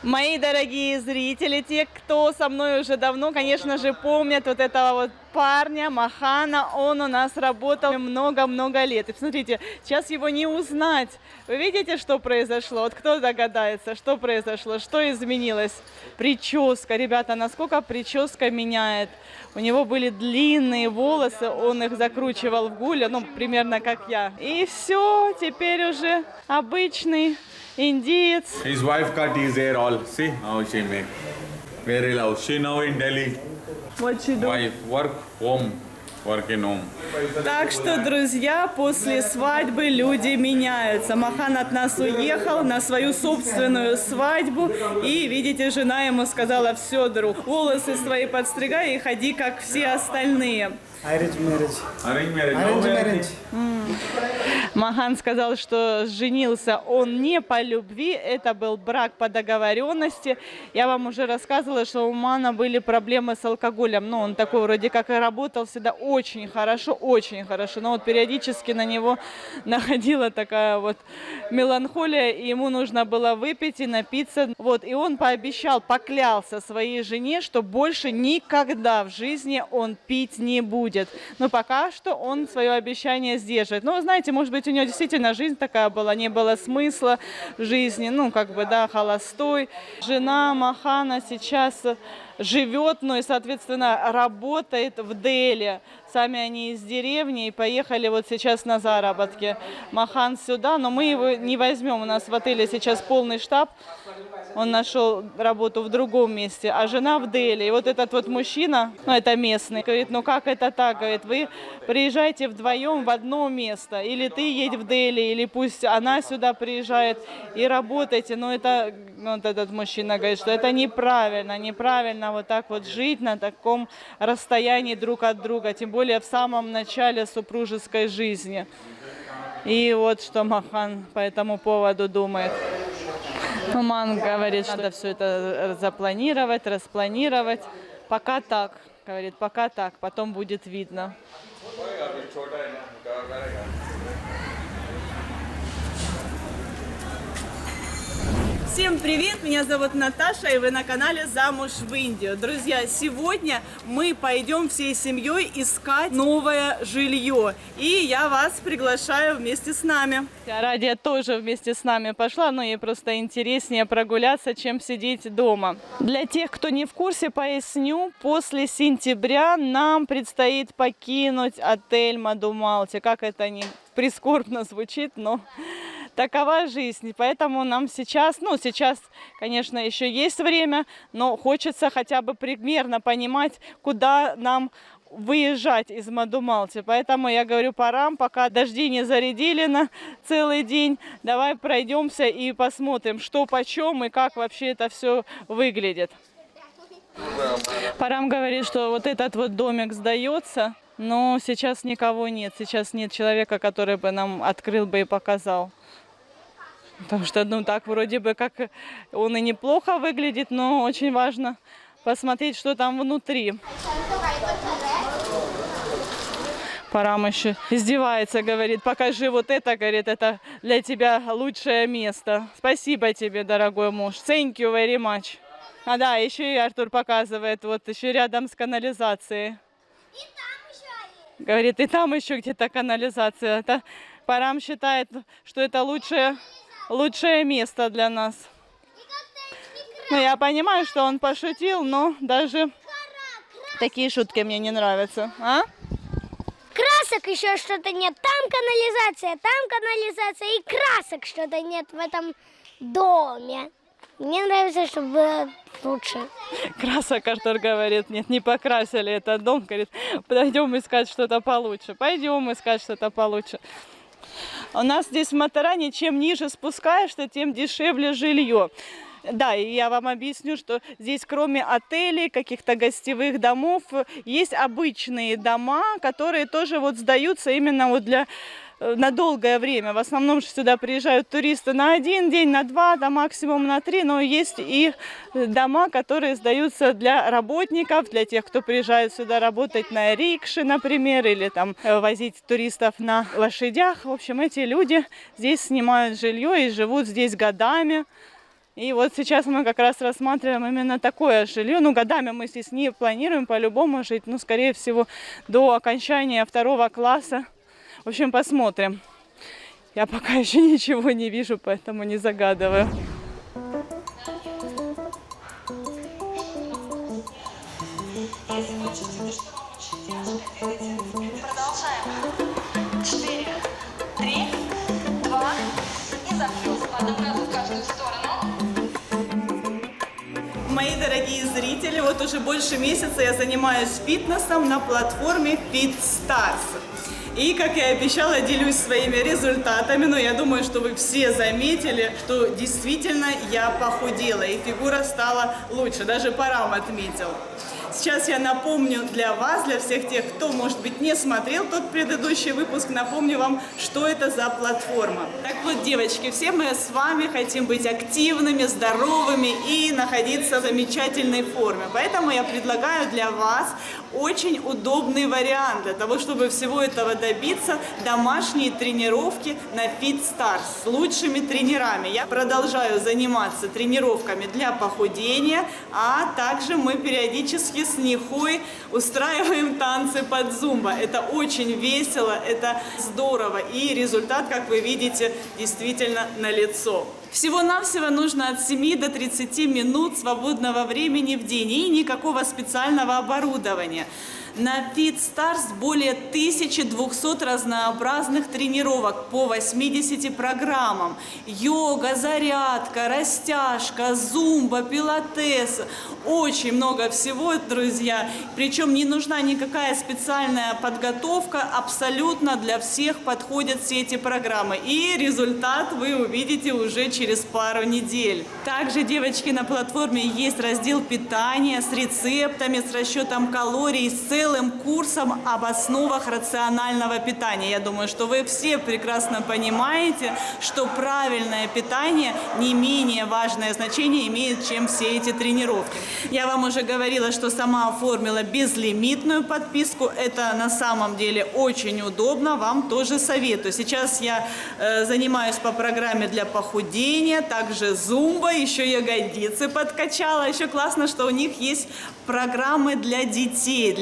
Мои дорогие зрители, те, кто со мной уже давно, конечно же, помнят вот этого вот парня Махана. Он у нас работал много-много лет. И посмотрите, сейчас его не узнать. Вы видите, что произошло? Вот кто догадается, что произошло, что изменилось? Прическа. Ребята, насколько прическа меняет. У него были длинные волосы, он их закручивал в гуля, ну, примерно как я. И все, теперь уже обычный индиец. His wife cut his hair all. See how she make. Very loud. She now in Delhi. What she do? Wife work home. Work in home. Так что, друзья, после свадьбы люди меняются. Махан от нас уехал на свою собственную свадьбу. И, видите, жена ему сказала: все, друг, волосы свои подстригай и ходи, как все остальные. Arrange marriage. Arrange marriage. Arrange marriage. Махан сказал, что женился он не по любви, это был брак по договоренности. Я вам уже рассказывала, что у Мана были проблемы с алкоголем. Ну, он такой вроде как и работал всегда очень хорошо. Но вот периодически на него находила такая вот меланхолия, и ему нужно было выпить и напиться. Вот, и он пообещал, поклялся своей жене, что больше никогда в жизни он пить не будет. Но пока что он свое обещание сдерживает. Но, знаете, может быть, у него действительно жизнь такая была, не было смысла в жизни, ну, как бы, да, холостой. Жена Махана сейчас живет, ну, и, соответственно, работает в Дели. Сами они из деревни и поехали вот сейчас на заработки. Махан сюда, но мы его не возьмем. У нас в отеле сейчас полный штаб. Он нашел работу в другом месте, а жена в Дели. И вот этот вот мужчина, ну, это местный, говорит: ну как это так? Говорит, вы приезжаете вдвоем в одно место. Или ты едь в Дели, или пусть она сюда приезжает и работайте. Но это, вот этот мужчина говорит, что это неправильно вот так вот жить на таком расстоянии друг от друга. Тем более в самом начале супружеской жизни. И вот что Махан по этому поводу думает. Ман говорит, что надо все это запланировать, распланировать. Пока так, говорит, пока так, потом будет видно. Всем привет, меня зовут Наташа, и вы на канале «Замуж в Индию». Друзья, сегодня мы пойдем всей семьей искать новое жилье, и я вас приглашаю вместе с нами. Радия тоже вместе с нами пошла, но ей просто интереснее прогуляться, чем сидеть дома. Для тех, кто не в курсе, поясню, после сентября нам предстоит покинуть отель Мадумалти. Как это не прискорбно звучит, но... такова жизнь, поэтому нам сейчас, конечно, еще есть время, но хочется хотя бы примерно понимать, куда нам выезжать из Мадумалти. Поэтому я говорю Парам, пока дожди не зарядили на целый день, давай пройдемся и посмотрим, что почем и как вообще это все выглядит. Парам говорит, что вот этот вот домик сдается, но сейчас никого нет, сейчас нет человека, который бы нам открыл бы и показал. Потому что, ну, так вроде бы как он и неплохо выглядит, но очень важно посмотреть, что там внутри. Парам еще издевается, говорит, покажи вот это, говорит, это для тебя лучшее место. Спасибо тебе, дорогой муж. Thank you very much. А да, еще и Артур показывает, вот еще рядом с канализацией. И там еще есть. Говорит, и там еще где-то канализация. Это Парам считает, что это лучшее место для нас. Ну, я понимаю, что он пошутил, но даже такие шутки мне не нравятся. А? Красок еще что-то нет. Там канализация и красок что-то нет в этом доме. Мне нравится, чтобы было лучше. Красок, Артур говорит, нет, не покрасили этот дом. Говорит, пойдем искать что-то получше. Пойдем искать что-то получше. У нас здесь в Матаране, чем ниже спускаешься, тем дешевле жилье. Да, и я вам объясню, что здесь кроме отелей, каких-то гостевых домов, есть обычные дома, которые тоже вот сдаются именно вот для на долгое время. В основном же сюда приезжают туристы на 1 день, на 2, да максимум на 3, но есть и дома, которые сдаются для работников, для тех, кто приезжает сюда работать на рикше, например, или там возить туристов на лошадях. В общем, эти люди здесь снимают жилье и живут здесь годами. И вот сейчас мы как раз рассматриваем именно такое жилье. Ну, годами мы здесь не планируем по-любому жить, ну, скорее всего, до окончания 2 класса. В общем, посмотрим. Я пока еще ничего не вижу, поэтому не загадываю. Продолжаем. 4, 3, 2 и захлёст. По одному разу в каждую сторону. Мои дорогие зрители, вот уже больше месяца я занимаюсь фитнесом на платформе FitStars. И, как я и обещала, делюсь своими результатами, но я думаю, что вы все заметили, что действительно я похудела, и фигура стала лучше, даже Парам отметил. Сейчас я напомню для вас, для всех тех, кто, может быть, не смотрел тот предыдущий выпуск, напомню вам, что это за платформа. Так вот, девочки, все мы с вами хотим быть активными, здоровыми и находиться в замечательной форме. Поэтому я предлагаю для вас очень удобный вариант для того, чтобы всего этого добиться: домашние тренировки на FitStars с лучшими тренерами. Я продолжаю заниматься тренировками для похудения, а также мы периодически с Нихой устраиваем танцы под зумба. Это очень весело, это здорово, и результат, как вы видите, действительно налицо. Всего-навсего нужно от 7 до 30 минут свободного времени в день и никакого специального оборудования. На FitStars более 1200 разнообразных тренировок по 80 программам. Йога, зарядка, растяжка, зумба, пилатес. Очень много всего, друзья. Причем не нужна никакая специальная подготовка. Абсолютно для всех подходят все эти программы. И результат вы увидите уже через пару недель. Также, девочки, на платформе есть раздел питания с рецептами, с расчетом калорий, с целым курсом об основах рационального питания. Я думаю, что вы все прекрасно понимаете, что правильное питание не менее важное значение имеет, чем все эти тренировки. Я вам уже говорила, что сама оформила безлимитную подписку. Это на самом деле очень удобно, вам тоже советую. Сейчас я занимаюсь по программе для похудения, также зумба, еще ягодицы подкачала. Еще классно, что у них есть программы для детей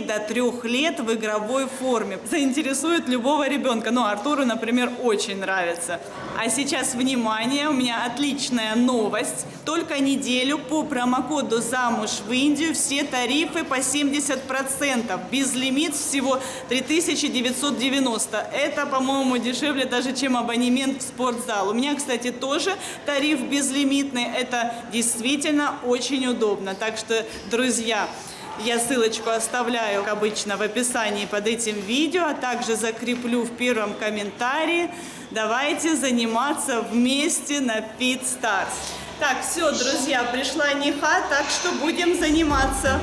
до 3 лет в игровой форме. Заинтересует любого ребенка. Ну, Артуру, например, очень нравится. А сейчас, внимание, у меня отличная новость. Только неделю по промокоду «Замуж в Индию» все тарифы по 70%. Безлимит всего 3990. Это, по-моему, дешевле даже, чем абонемент в спортзал. У меня, кстати, тоже тариф безлимитный. Это действительно очень удобно. Так что, друзья, я ссылочку оставляю, как обычно, в описании под этим видео, а также закреплю в первом комментарии. Давайте заниматься вместе на FitStars. Так, все, друзья, пришла Ниха, так что будем заниматься.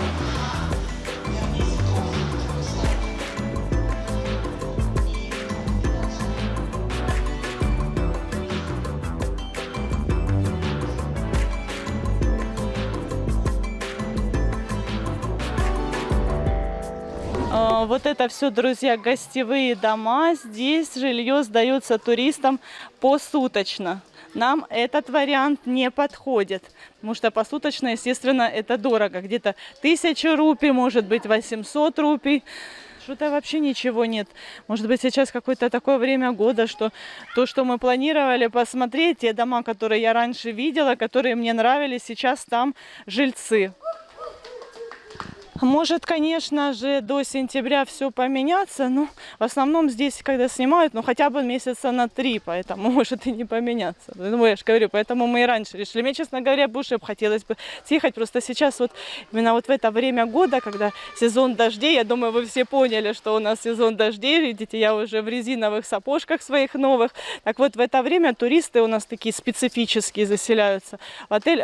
Вот это все, друзья, гостевые дома. Здесь жилье сдается туристам посуточно. Нам этот вариант не подходит, потому что посуточно, естественно, это дорого. Где-то 1000 рупий, может быть 800 рупий. Что-то вообще ничего нет. Может быть, сейчас какое-то такое время года, что то, что мы планировали посмотреть, те дома, которые я раньше видела, которые мне нравились, сейчас там жильцы. Может, конечно же, до сентября все поменяться, но в основном здесь, когда снимают, ну, хотя бы месяца на 3, поэтому может и не поменяться. Ну, я же говорю, поэтому мы и раньше решили. Мне, честно говоря, больше хотелось бы съехать, просто сейчас вот именно вот в это время года, когда сезон дождей, я думаю, вы все поняли, что у нас сезон дождей, видите, я уже в резиновых сапожках своих новых. Так вот, в это время туристы у нас такие специфические заселяются. В отель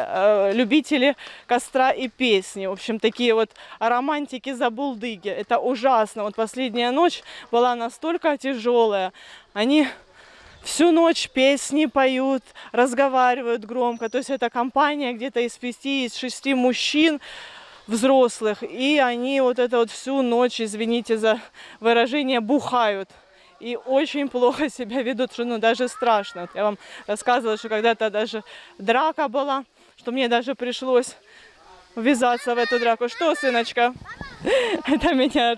любители костра и песни, в общем, такие вот а романтики забулдыги. Это ужасно. Вот последняя ночь была настолько тяжелая. Они всю ночь песни поют, разговаривают громко. То есть это компания где-то из 5-6 мужчин взрослых. И они вот это вот всю ночь, извините за выражение, бухают. И очень плохо себя ведут, что ну даже страшно. Вот я вам рассказывала, что когда-то даже драка была, что мне даже пришлось ввязаться в эту драку. Что, сыночка? Это меня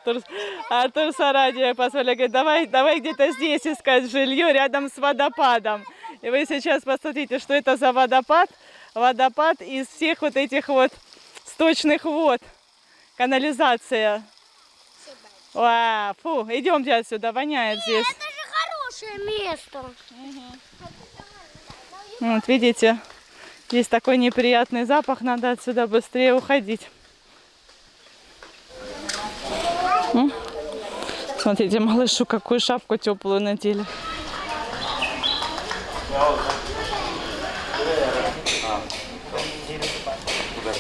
Артур Сарадия позвали. Говорит, давай где-то здесь искать жилье рядом с водопадом. И вы сейчас посмотрите, что это за водопад. Водопад из всех вот этих вот сточных вод. Канализация. Вау, фу, идемте отсюда, воняет здесь. Это же хорошее место. Вот видите, есть такой неприятный запах, надо отсюда быстрее уходить. Смотрите, малышу какую шапку теплую надели.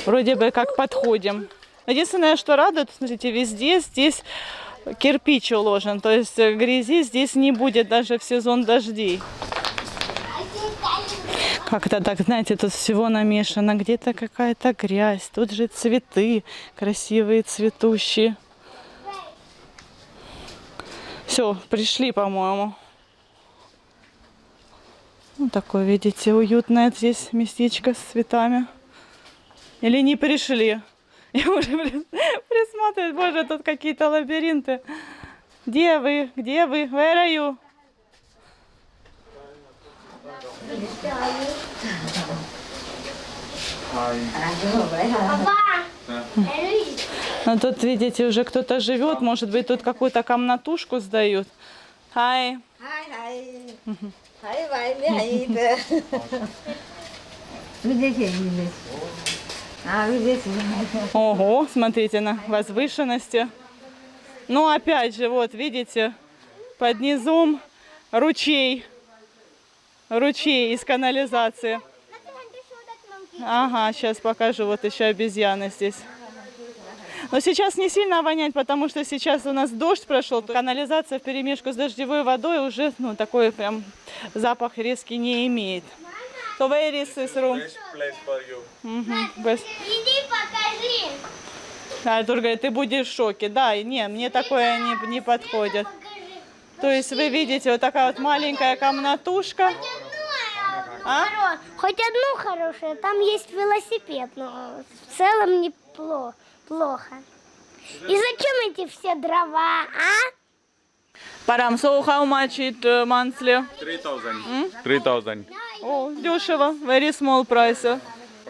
Вроде бы как подходим. Единственное, что радует, смотрите, везде здесь кирпич уложен, то есть грязи здесь не будет даже в сезон дождей. Как-то так, знаете, тут всего намешано. Где-то какая-то грязь, тут же цветы красивые, цветущие. Все, пришли, по-моему. Ну, такое, видите, уютное здесь местечко с цветами. Или не пришли? Я уже присматриваюсь, боже, тут какие-то лабиринты. Где вы? Где вы? Where are you? Ну, тут, видите, уже кто-то живет. Может быть, тут какую-то комнатушку сдают. Hi. Ого, смотрите на возвышенности. Ну, опять же, вот, видите, под низом ручей. Ручей из канализации. Ага, сейчас покажу. Вот еще обезьяны здесь. Но сейчас не сильно вонять, потому что сейчас у нас дождь прошел. Канализация вперемешку с дождевой водой уже, ну, такой прям запах резкий не имеет. So where is this room? Best place for you. Иди покажи. Артур говорит, ты будешь в шоке. Да, не, мне такое не подходит. То есть вы видите, вот такая вот маленькая комнатушка. А? Хоть одну хорошую, там есть велосипед, но в целом неплохо. И зачем эти все дрова, а? Парам, so how much it monthly? 3,000. 3,000. О, дешево, very small price.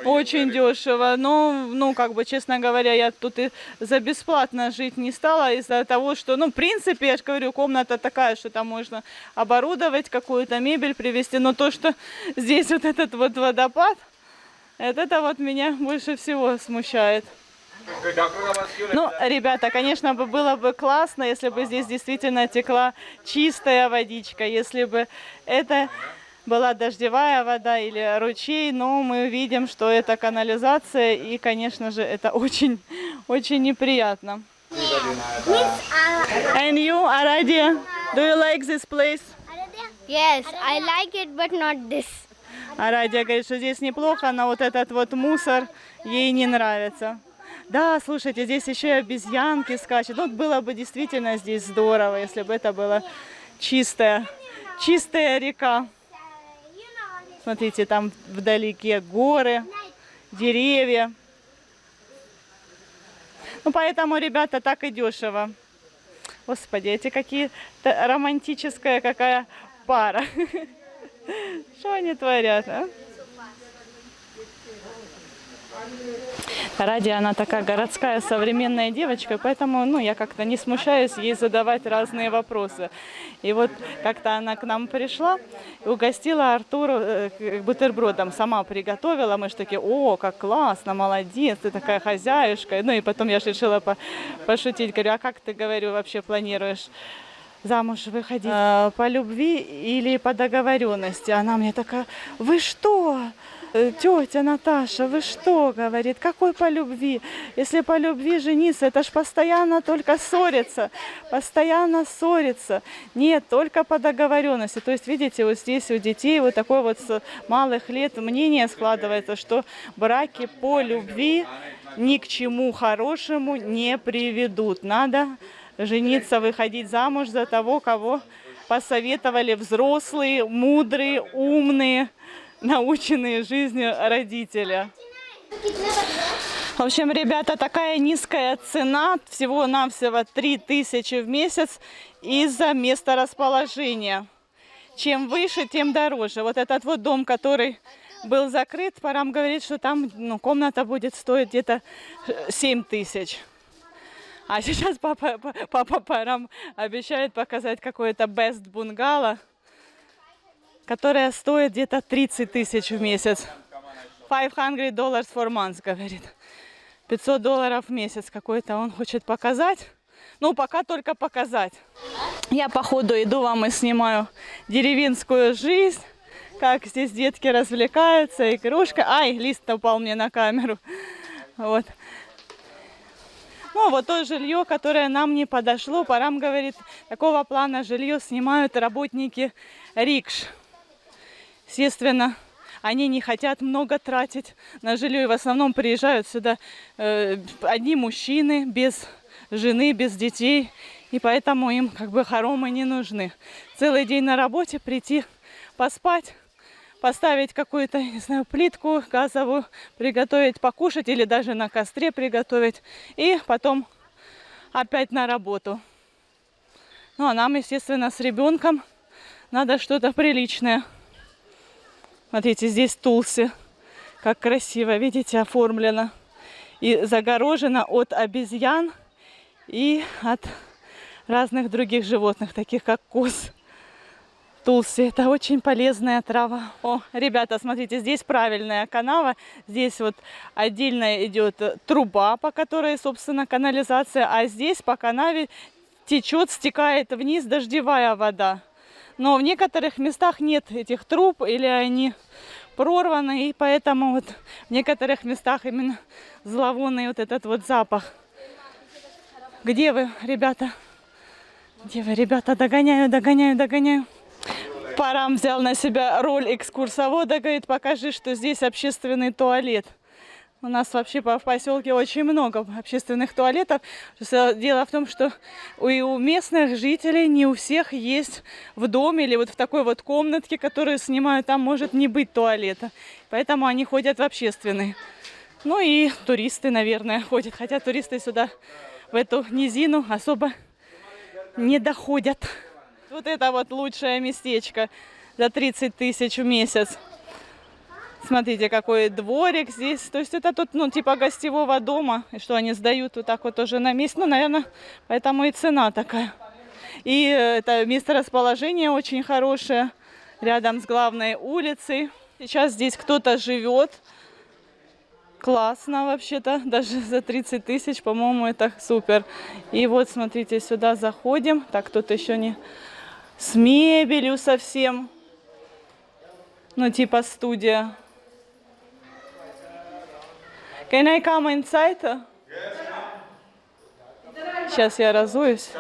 Очень дешево. Ну, как бы, честно говоря, я тут и за бесплатно жить не стала из-за того, что, ну, в принципе, я же говорю, комната такая, что там можно оборудовать, какую-то мебель привезти. Но то, что здесь вот этот вот водопад, это вот меня больше всего смущает. Ну, ребята, конечно, было бы классно, если бы здесь действительно текла чистая водичка, если бы это была дождевая вода или ручей, но мы видим, что это канализация, и, конечно же, это очень, очень неприятно. And you, Aradia, do you like this place? Yes, I like it, but not this. Арадия говорит, что здесь неплохо, но вот этот вот мусор ей не нравится. Да, слушайте, здесь еще и обезьянки скачут. Вот было бы действительно здесь здорово, если бы это была чистая река. Смотрите, там вдалеке горы, деревья. Ну, поэтому, ребята, так и дешево. Господи, эти какие-то романтическая какая пара. Что они творят, а? Радия, она такая городская современная девочка, поэтому, ну, я как-то не смущаюсь ей задавать разные вопросы. И вот как-то она к нам пришла и угостила Артура бутербродом, сама приготовила. Мы же такие, о, как классно, молодец, ты такая хозяюшка. Ну и потом я же решила пошутить, говорю, а как ты, говорю, вообще планируешь замуж выходить по любви или по договоренности. Она мне такая: вы что, тетя Наташа, вы что, говорит, какой по любви? Если по любви жениться, это ж постоянно только ссориться, постоянно ссориться. Нет, только по договоренности. То есть, видите, вот здесь у детей вот такое вот с малых лет мнение складывается, что браки по любви ни к чему хорошему не приведут. Надо жениться, выходить замуж за того, кого посоветовали взрослые, мудрые, умные, наученные жизнью родители. В общем, ребята, такая низкая цена, всего-навсего 3000 в месяц из-за месторасположения. Чем выше, тем дороже. Вот этот вот дом, который был закрыт, Парам говорит, что там комната будет стоить где-то 7000. А сейчас папа Парам обещает показать какое-то best бунгало, которое стоит где-то 30 000 в месяц. $500 for month, говорит. $500 в месяц какой-то он хочет показать. Ну, пока только показать. Я по ходу иду вам и снимаю деревенскую жизнь, как здесь детки развлекаются, игрушка. Ай, лист упал мне на камеру. Вот. Ну, вот то жилье, которое нам не подошло. Парам говорит, такого плана жилье снимают работники рикш. Естественно, они не хотят много тратить на жилье. И в основном приезжают сюда одни мужчины, без жены, без детей. И поэтому им как бы хоромы не нужны. Целый день на работе прийти, поспать, поставить какую-то, не знаю, плитку газовую, приготовить покушать или даже на костре приготовить. И потом опять на работу. Ну, а нам, естественно, с ребенком надо что-то приличное. Смотрите, здесь Тулси. Как красиво, видите, оформлено. И загорожено от обезьян и от разных других животных, таких как коз. Тулси, это очень полезная трава. О, ребята, смотрите, здесь правильная канава. Здесь вот отдельно идет труба, по которой, собственно, канализация. А здесь по канаве течет, стекает вниз дождевая вода. Но в некоторых местах нет этих труб, или они прорваны. И поэтому вот в некоторых местах именно зловонный вот этот вот запах. Где вы, ребята? Где вы, ребята? Догоняю. Парам взял на себя роль экскурсовода, говорит, покажи, что здесь общественный туалет. У нас вообще в поселке очень много общественных туалетов. Дело в том, что у местных жителей не у всех есть в доме или вот в такой вот комнатке, которую снимают, там может не быть туалета. Поэтому они ходят в общественный. Ну и туристы, наверное, ходят. Хотя туристы сюда, в эту низину, особо не доходят. Вот это вот лучшее местечко за 30 000 в месяц. Смотрите, какой дворик здесь. То есть это тут, ну, типа гостевого дома. И что они сдают вот так вот уже на месте. Ну, наверное, поэтому и цена такая. И это месторасположение очень хорошее. Рядом с главной улицей. Сейчас здесь кто-то живет. Классно вообще-то. Даже за 30 000, по-моему, это супер. И вот, смотрите, сюда заходим. Так, тут еще не... С мебелью совсем. Ну, типа студия. Can I come inside? Сейчас я разуюсь.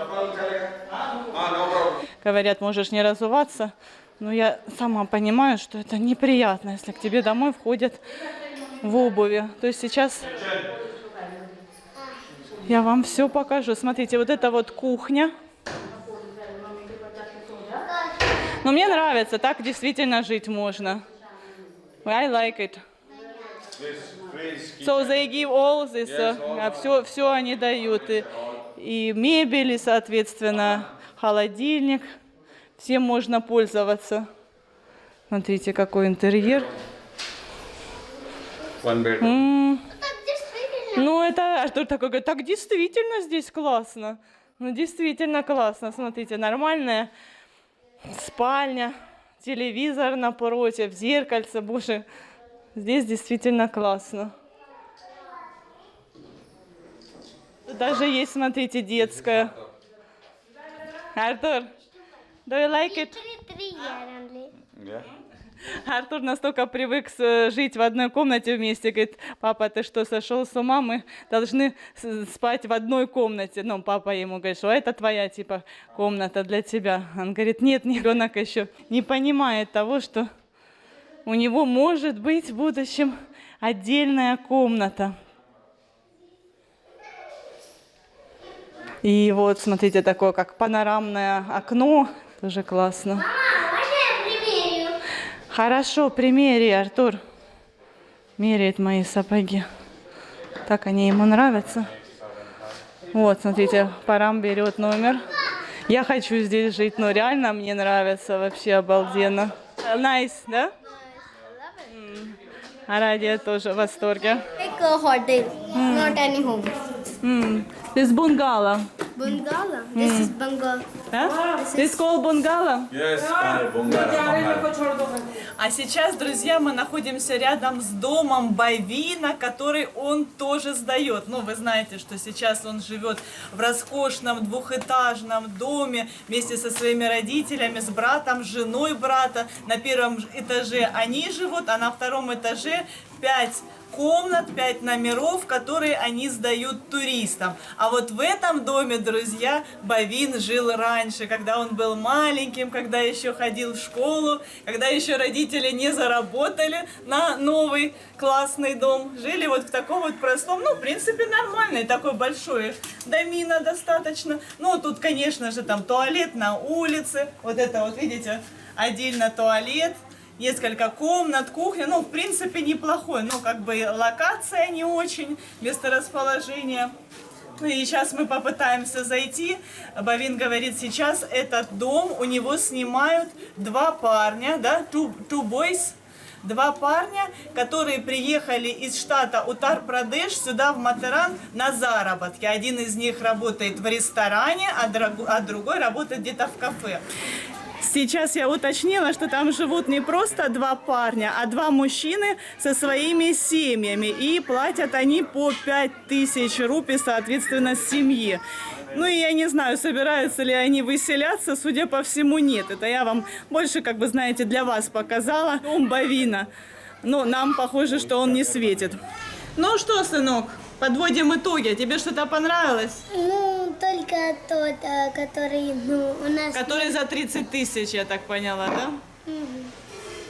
Говорят, можешь не разуваться. Но я сама понимаю, что это неприятно, если к тебе домой входят в обуви. То есть сейчас я вам все покажу. Смотрите, вот это вот кухня. Но мне нравится, так действительно жить можно. I like it. So they give all this, все они дают. И мебель, и, соответственно, холодильник. Всем можно пользоваться. Смотрите, какой интерьер. Ну, это Артур такой говорит, так действительно здесь классно. Ну, действительно классно. Смотрите, нормальная спальня, телевизор напротив, зеркальце, боже, здесь действительно классно. Даже есть, смотрите, детская. Артур, do you like it? Yeah. Артур настолько привык жить в одной комнате вместе, говорит, папа, ты что, сошел с ума? Мы должны спать в одной комнате. Ну, папа ему говорит, что это твоя, типа, комната для тебя. Он говорит, нет, ребенок еще не понимает того, что у него может быть в будущем отдельная комната. И вот, смотрите, такое, как панорамное окно, тоже классно. Хорошо, примери, Артур. Меряет мои сапоги. Так они ему нравятся. Вот, смотрите, Парам берет номер. Я хочу здесь жить, но реально мне нравится, вообще обалденно. Nice, да? А Радия тоже в восторге. Like a hotel, not any home. This бунгало. Bungalow. This is bungalow. Да? This called бунгало? Yes, Bungara. А сейчас, друзья, мы находимся рядом с домом Бавина, который он тоже сдает. Ну, вы знаете, что сейчас он живет в роскошном двухэтажном доме вместе со своими родителями, с братом, с женой брата. На первом этаже они живут, а на втором этаже 5 комнат, 5 номеров, которые они сдают туристам. А вот в этом доме, друзья, Бавин жил раньше, когда он был маленьким, когда еще ходил в школу, когда еще родители не заработали на новый классный дом. Жили вот в таком вот простом, ну, в принципе, нормальный, такой большой домино достаточно. Ну, тут, конечно же, там туалет на улице. Вот это вот, видите, отдельно туалет. Несколько комнат, кухня, ну, в принципе, неплохой, но как бы локация не очень, месторасположение. Ну и сейчас мы попытаемся зайти. Бавин говорит, сейчас этот дом у него снимают 2 парня, да, two boys, 2 парня, которые приехали из штата Утар-Прадеш сюда в Матеран на заработки. Один из них работает в ресторане, а другой работает где-то в кафе. Сейчас я уточнила, что там живут не просто 2 парня, а 2 мужчины со своими семьями. И платят они по 5000 рупий, соответственно, семье. Ну и я не знаю, собираются ли они выселяться, судя по всему, нет. Это я вам больше, как бы, знаете, для вас показала. Дом Бавина. Но нам похоже, что он не светит. Ну что, сынок, подводим итоги. Тебе что-то понравилось? Ну, только тот, который, ну, у нас... Который за 30 000, я так поняла, да?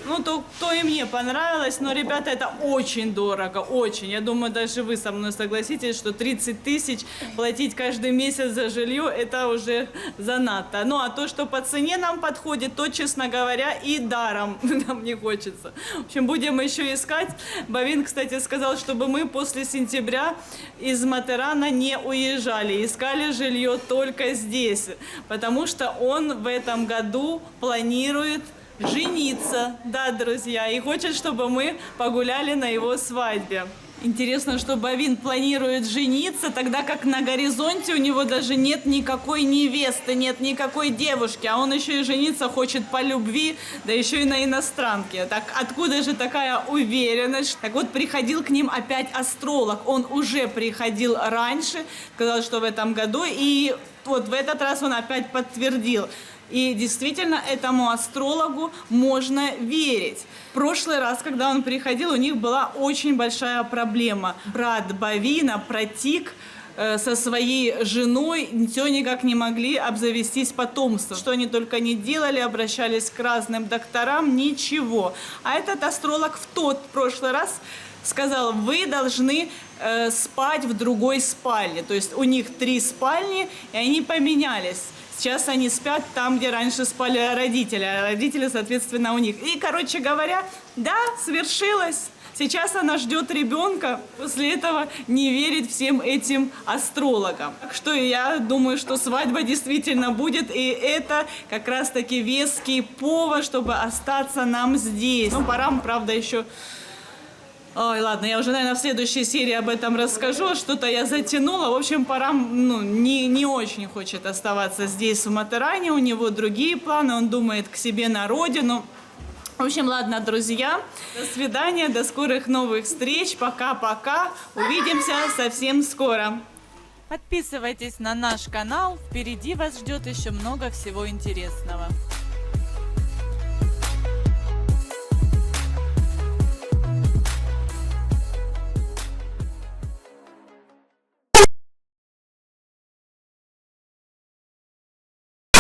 Ну, то и мне понравилось, но, ребята, это очень дорого, очень. Я думаю, даже вы со мной согласитесь, что 30 000 платить каждый месяц за жилье, это уже занадто. Ну, а то, что по цене нам подходит, то, честно говоря, и даром нам не хочется. В общем, будем еще искать. Бавин, кстати, сказал, чтобы мы после сентября из Матерана не уезжали, искали жилье только здесь, потому что он в этом году планирует жениться, да, друзья, и хочет, чтобы мы погуляли на его свадьбе. Интересно, что Бавин планирует жениться, тогда как на горизонте у него даже нет никакой невесты, нет никакой девушки, а он еще и жениться хочет по любви, да еще и на иностранке. Так откуда же такая уверенность? Так вот, приходил к ним опять астролог, он уже приходил раньше, сказал, что в этом году, и вот в этот раз он опять подтвердил. И действительно, этому астрологу можно верить. В прошлый раз, когда он приходил, у них была очень большая проблема. Брат Бавина, Пратик, со своей женой все никак не могли обзавестись потомством. Что они только не делали, обращались к разным докторам, ничего. А этот астролог в тот прошлый раз сказал, вы должны спать в другой спальне. То есть у них 3 спальни, и они поменялись. Сейчас они спят там, где раньше спали родители, а родители, соответственно, у них. И, короче говоря, да, свершилось. Сейчас она ждет ребенка, после этого не верит всем этим астрологам. Так что я думаю, что свадьба действительно будет, и это как раз-таки веский повод, чтобы остаться нам здесь. Ну, пора, правда, еще... Ой, ладно, я уже, наверное, в следующей серии об этом расскажу. Что-то я затянула. В общем, Парам не очень хочет оставаться здесь, в Матеране. У него другие планы. Он думает к себе на родину. В общем, ладно, друзья. До свидания, до скорых новых встреч. Пока-пока. Увидимся совсем скоро. Подписывайтесь на наш канал, впереди вас ждет еще много всего интересного.